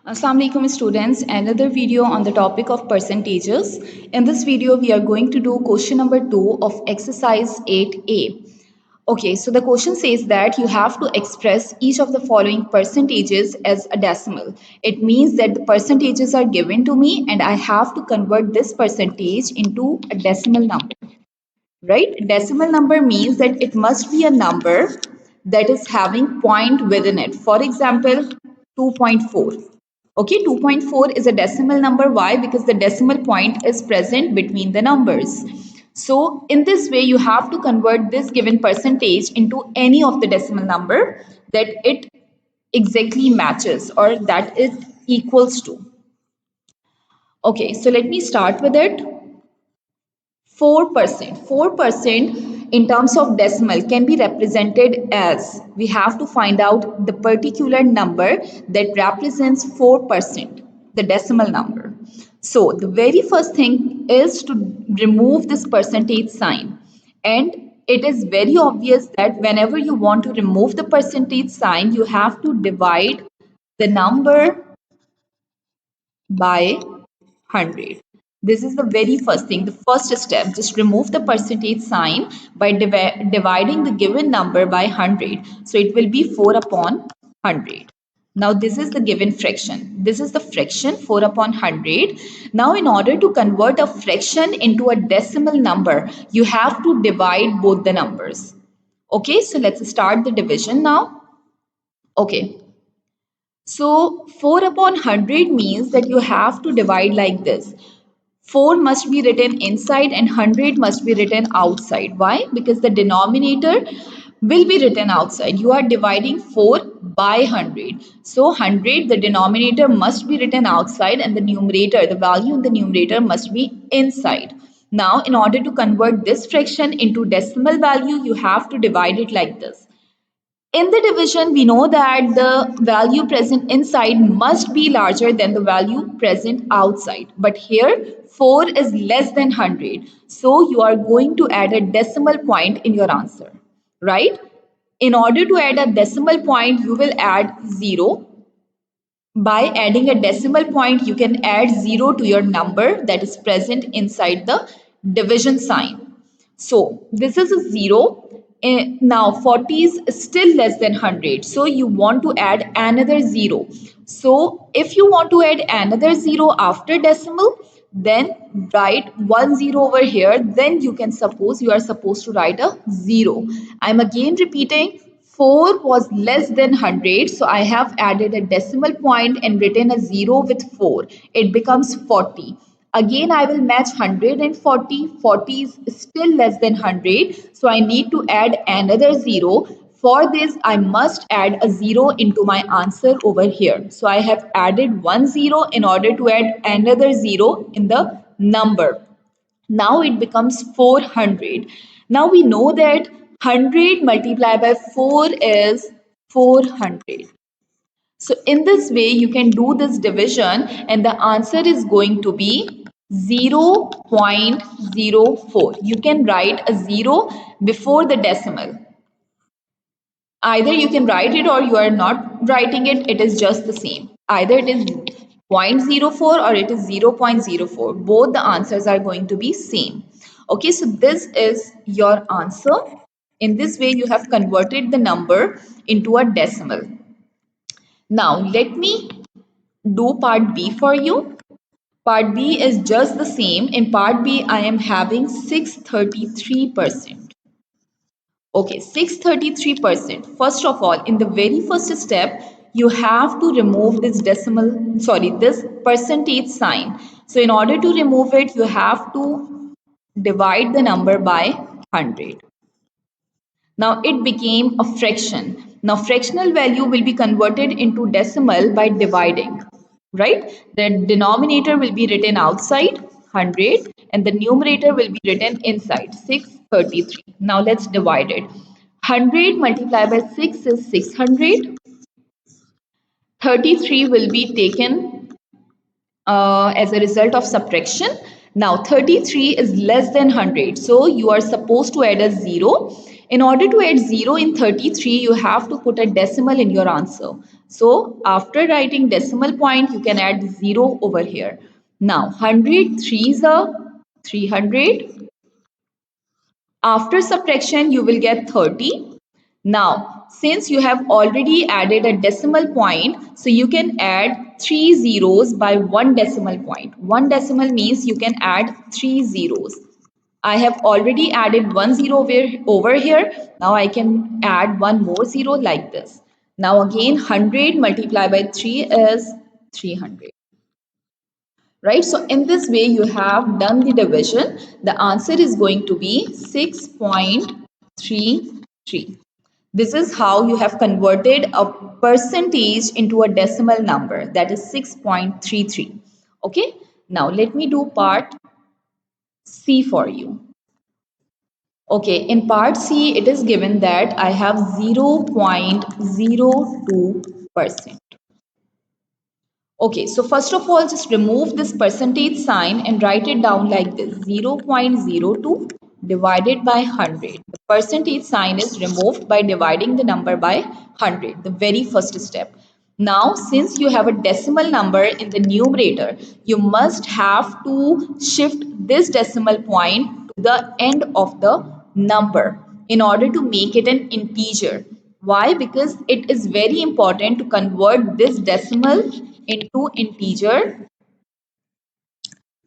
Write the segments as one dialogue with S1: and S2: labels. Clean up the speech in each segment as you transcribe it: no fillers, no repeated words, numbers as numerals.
S1: Assalamu alaikum students, another video on the topic of percentages. In this video, we are going to do question number 2 of exercise 8a. Okay, so the question says that you have to express each of the following percentages as a decimal. It means that the percentages are given to me and I have to convert this percentage into a decimal number. Right? Decimal number means that it must be a number that is having point within it. For example, 2.4. Okay, 2.4 is a decimal number. Why? Because the decimal point is present between the numbers. So in this way, you have to convert this given percentage into any of the decimal number that it exactly matches or that it equals to. Okay, so let me start with it. 4%. 4% in terms of decimal can be represented as, we have to find out the particular number that represents 4%, the decimal number. So the very first thing is to remove this percentage sign. And it is very obvious that whenever you want to remove the percentage sign, you have to divide the number by 100. This is the very first thing, the first step. Just remove the percentage sign by dividing the given number by 100. So it will be 4 upon 100. Now this is the given fraction. This is the fraction 4 upon 100. Now in order to convert a fraction into a decimal number, you have to divide both the numbers. Okay, so let's start the division now. Okay, so 4 upon 100 means that you have to divide like this. 4 must be written inside and 100 must be written outside. Why? Because the denominator will be written outside. You are dividing 4 by 100. So 100, the denominator must be written outside and the numerator, the value in the numerator must be inside. Now, in order to convert this fraction into decimal value, you have to divide it like this. In the division, we know that the value present inside must be larger than the value present outside. But here, 4 is less than 100. So you are going to add a decimal point in your answer, right? In order to add a decimal point, you will add 0. By adding a decimal point, you can add 0 to your number that is present inside the division sign. So this is a 0. Now 40 is still less than 100. So you want to add another 0. So if you want to add another 0 after decimal, then write 1 0 over here. Then you are supposed to write a 0. I'm again repeating. 4 was less than 100, so I have added a decimal point and written a 0 with 4. It becomes 40. Again, I will match 100 and 40. 40 is still less than 100, so I need to add another 0. For this, I must add a 0 into my answer over here. So I have added 1 0 in order to add another 0 in the number. Now it becomes 400. Now we know that 100 multiplied by 4 is 400. So in this way, you can do this division and the answer is going to be 0.04. You can write a 0 before the decimal. Either you can write it or you are not writing it. It is just the same. Either it is 0.04 or it is 0.04. Both the answers are going to be same. Okay, so this is your answer. In this way, you have converted the number into a decimal. Now, let me do part B for you. Part B is just the same. In part B, I am having 633%. Okay, 633%. First of all, in the very first step, you have to remove this this percentage sign. So in order to remove it, you have to divide the number by 100. Now it became a fraction. Now fractional value will be converted into decimal by dividing, right? The denominator will be written outside 100 and the numerator will be written inside 633. Now let's divide it. 100 multiplied by 6 is 600. 33 will be taken as a result of subtraction. Now 33 is less than 100. So you are supposed to add a 0 In order to add 0 in 33, you have to put a decimal in your answer. So after writing decimal point, you can add 0 over here. Now 100 threes are 300. After subtraction, you will get 30. Now, since you have already added a decimal point, so you can add 3 zeros by one decimal point. One decimal means you can add 3 zeros. I have already added one zero over here. Now I can add one more zero like this. Now again 100 multiplied by 3 is 300. Right? So in this way you have done the division. The answer is going to be 6.33. This is how you have converted a percentage into a decimal number, that is 6.33. Okay, now let me do part C for you. Okay, in part C, it is given that I have 0.02%. Okay, so first of all, just remove this percentage sign and write it down like this: 0.02 divided by 100. The percentage sign is removed by dividing the number by 100, the very first step. Now, since you have a decimal number in the numerator, you must have to shift this decimal point to the end of the number in order to make it an integer. Why? Because it is very important to convert this decimal into integer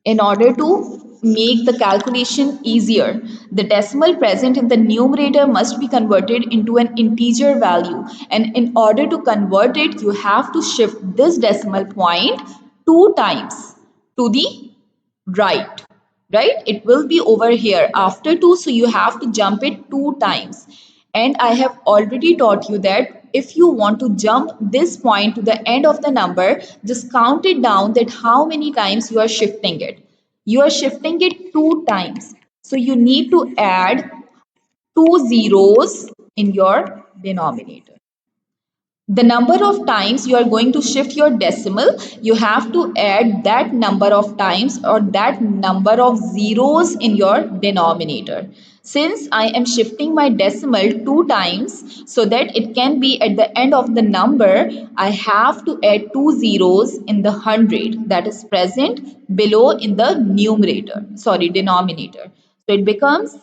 S1: in order to make the calculation easier. The decimal present in the numerator must be converted into an integer value, and in order to convert it, you have to shift this decimal point two times to the right. Right, it will be over here after 2, so you have to jump it two times. And I have already taught you that if you want to jump this point to the end of the number, just count it down, that how many times you are shifting it. You are shifting it two times, so you need to add two zeros in your denominator. The number of times you are going to shift your decimal, you have to add that number of times or that number of zeros in your denominator. Since I am shifting my decimal two times so that it can be at the end of the number, I have to add two zeros in the 100 that is present below in the denominator. So it becomes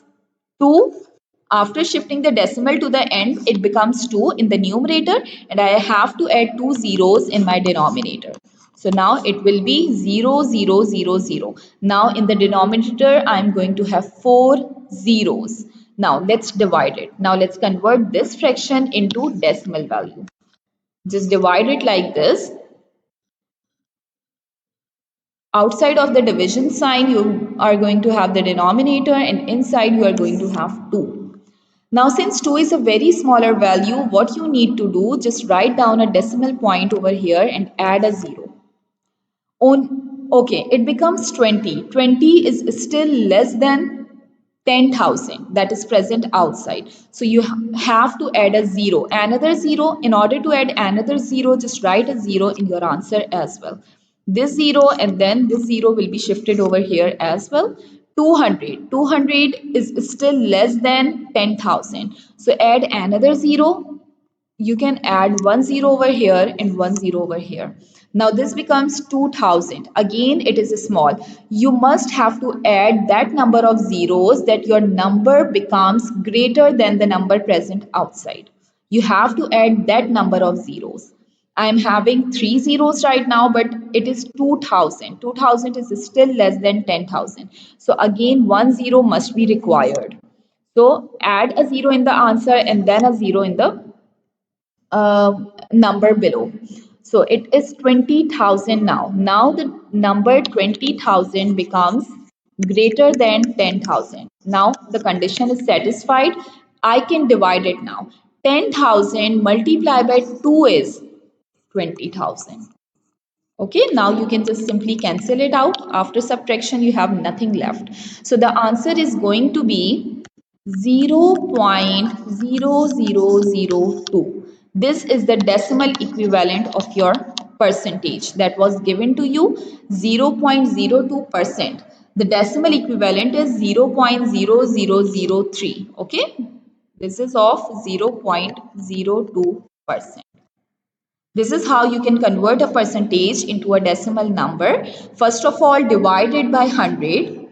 S1: 2. After shifting the decimal to the end, it becomes 2 in the numerator, and I have to add two zeros in my denominator. So now it will be 0, 0, 0, 0. Now in the denominator, I am going to have four zeros. Now let's divide it. Now let's convert this fraction into decimal value. Just divide it like this. Outside of the division sign, you are going to have the denominator, and inside you are going to have 2. Now, since 2 is a very smaller value, what you need to do, just write down a decimal point over here and add a 0. Okay, it becomes 20. 20 is still less than 10,000 that is present outside. So you have to add a 0, another 0. In order to add another 0, just write a 0 in your answer as well. This 0 and then this 0 will be shifted over here as well. 200. 200 is still less than 10,000. So add another 0. You can add one zero over here and one zero over here. Now this becomes 2000. Again, it is small. You must have to add that number of zeros that your number becomes greater than the number present outside. You have to add that number of zeros. I am having three zeros right now, but it is 2000. 2000 is still less than 10,000. So again, one zero must be required. So add a zero in the answer and then a zero in the number below. So it is 20,000 now. Now the number 20,000 becomes greater than 10,000. Now the condition is satisfied. I can divide it now. 10,000 multiplied by 2 is 20,000. Okay, now you can just simply cancel it out. After subtraction, you have nothing left. So the answer is going to be 0.0002. This is the decimal equivalent of your percentage that was given to you, 0.02%. The decimal equivalent is 0.0003. Okay, This is of 0.02%. This is how you can convert a percentage into a decimal number. First of all, divide it by 100.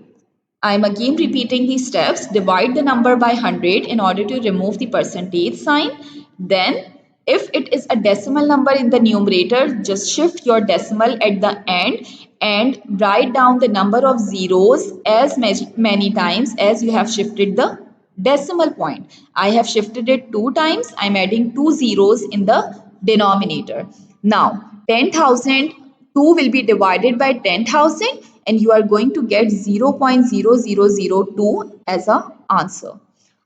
S1: I'm again repeating these steps. Divide the number by 100 in order to remove the percentage sign. Then, if it is a decimal number in the numerator, just shift your decimal at the end and write down the number of zeros as many times as you have shifted the decimal point. I have shifted it 2 times. I'm adding 2 zeros in the denominator. Now, 10,000, 2 will be divided by 10,000 and you are going to get 0.0002 as an answer.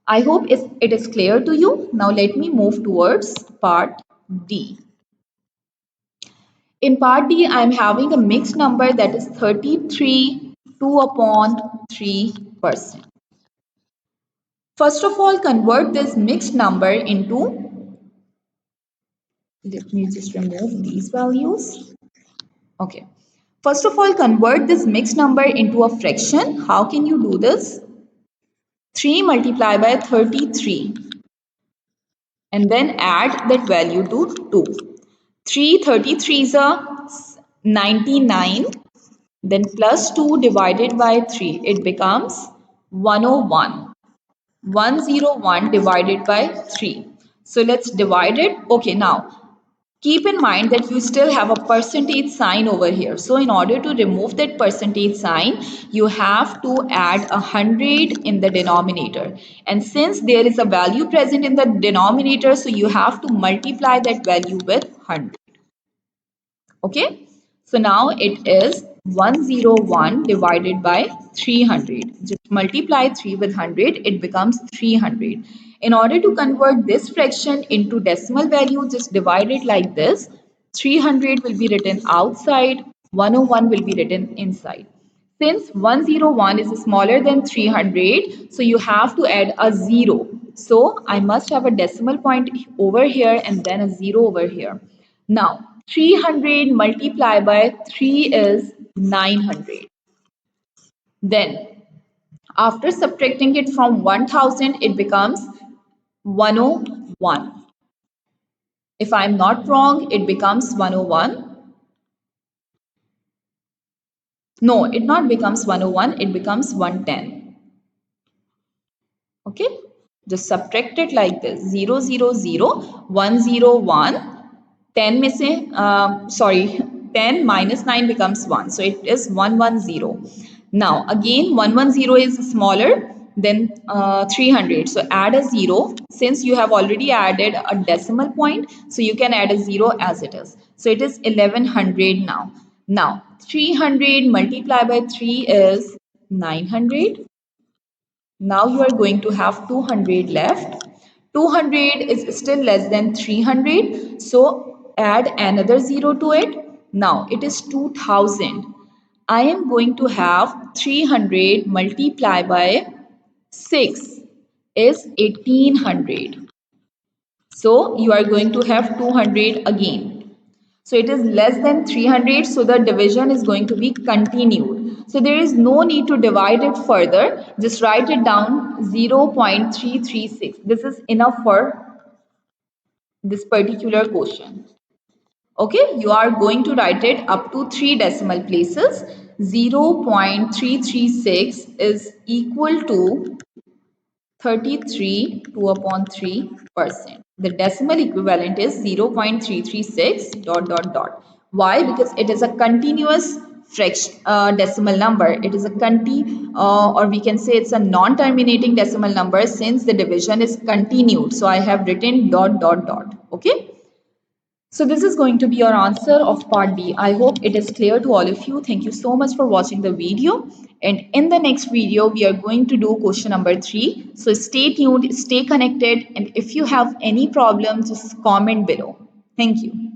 S1: I hope it is clear to you. Now let me move towards part D. In part D, I am having a mixed number that is 33 2 upon 3%. First of all, convert this mixed number into, let me just remove these values. Okay. First of all, convert this mixed number into a fraction. How can you do this? 3 multiplied by 33 and then add that value to 2. 333 is a 99, then plus 2 divided by 3, it becomes 101. 101 divided by 3. So let's divide it. Okay, now keep in mind that you still have a percentage sign over here. So in order to remove that percentage sign, you have to add 100 in the denominator. And since there is a value present in the denominator, so you have to multiply that value with 100. Okay, so now it is 101 divided by 300. Just multiply 3 with 100, it becomes 300. In order to convert this fraction into decimal value, just divide it like this. 300 will be written outside, 101 will be written inside. Since 101 is smaller than 300, so you have to add a 0. So I must have a decimal point over here and then a 0 over here. Now, 300 multiplied by 3 is 900. Then, after subtracting it from 1000, it becomes 101. If I'm not wrong, it becomes 101. No, it not becomes 101, it becomes 110. Okay, just subtract it like this. 0, 0, 0, 1, 0, 1. 10 में से sorry 10 minus 9 becomes 1, so it is 110. Now again 110 is smaller than 300, so add a 0. Since you have already added a decimal point, so you can add a 0 as it is, so it is 1100 now. Now 300 multiplied by 3 is 900. Now you are going to have 200 left. 200 is still less than 300. So add another 0 to it. Now it is 2000. I am going to have 300 multiplied by 6 is 1800. So you are going to have 200 again. So it is less than 300, so the division is going to be continued. So there is no need to divide it further. Just write it down 0.336. This is enough for this particular question. Okay, you are going to write it up to 3 decimal places. 0.336 is equal to 33 2 upon 3%. The decimal equivalent is 0.336 dot dot dot. Why? Because it is a continuous fraction decimal number. It is a or we can say it's a non-terminating decimal number since the division is continued. So I have written dot dot dot. Okay. So this is going to be your answer of part B. I hope it is clear to all of you. Thank you so much for watching the video. And in the next video, we are going to do question number 3. So stay tuned, stay connected. And if you have any problem, just comment below. Thank you.